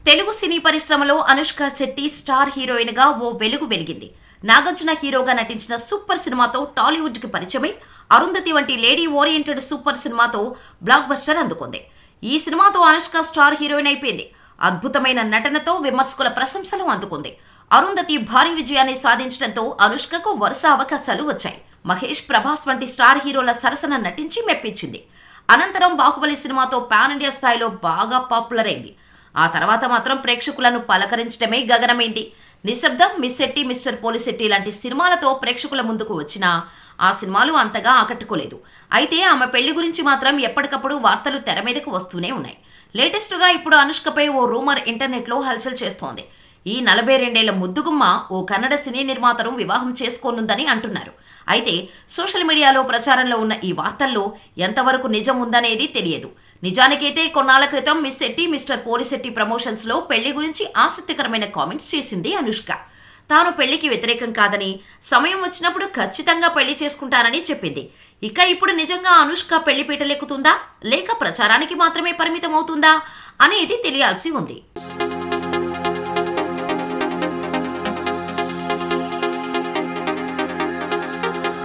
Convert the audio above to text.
తెలుగు సినీ పరిశ్రమలో Anushka Shetty star heroine గా ఓ వెలుగు వెలిగింది. నాగార్జున హీరోగా నటించిన సూపర్ సినిమాతో టాలీవుడ్ కి పరిచయమై అరుంధతి వంటి లేడీ ఓరియంటెడ్ సూపర్ సినిమాతో బ్లాక్ బస్టర్ అందుకుంది. ఈ సినిమాతో అనుష్క స్టార్ హీరోయిన్ అయిపోయింది. అద్భుతమైన నటనతో విమర్శకుల ప్రశంసలు అందుకుంది. అరుంధతి భారీ విజయాన్ని సాధించడంతో అనుష్కకు వరుస అవకాశాలు వచ్చాయి. మహేష్, ప్రభాస్ వంటి స్టార్ హీరోల సరసన నటించి మెప్పించింది. అనంతరం బాహుబలి సినిమాతో పాన్ ఇండియా స్థాయిలో బాగా పాపులర్ అయింది. ఆ తర్వాత మాత్రం ప్రేక్షకులను పలకరించడమే గగనమైంది. నిశ్శబ్దం, మిస్ శెట్టి, మిస్టర్ పోలిశెట్టి లాంటి సినిమాలతో ప్రేక్షకుల ముందుకు వచ్చినా ఆ సినిమాలు అంతగా ఆకట్టుకోలేదు. అయితే ఆమె పెళ్లి గురించి మాత్రం ఎప్పటికప్పుడు వార్తలు తెర మీదకు వస్తూనే ఉన్నాయి. లేటెస్ట్గా ఇప్పుడు అనుష్కపై ఓ రూమర్ ఇంటర్నెట్లో హల్చల్ చేస్తోంది. ఈ 42 ముద్దుగుమ్మ ఓ కన్నడ సినీ నిర్మాతను వివాహం చేసుకోనుందని అంటున్నారు. అయితే సోషల్ మీడియాలో ప్రచారంలో ఉన్న ఈ వార్తల్లో ఎంతవరకు నిజం ఉందనేది తెలియదు. నిజానికైతే కొన్నాళ్ల క్రితం మిస్ శెట్టి, మిస్టర్ పోలిశెట్టి ప్రమోషన్స్లో పెళ్లి గురించి ఆసక్తికరమైన కామెంట్స్ చేసింది అనుష్క. తాను పెళ్లికి వ్యతిరేకం కాదని, సమయం వచ్చినప్పుడు ఖచ్చితంగా పెళ్లి చేసుకుంటానని చెప్పింది. ఇక ఇప్పుడు నిజంగా అనుష్క పెళ్లి పీటలెక్కుతుందా లేక ప్రచారానికి మాత్రమే పరిమితం అవుతుందా అనేది తెలియాల్సి ఉంది.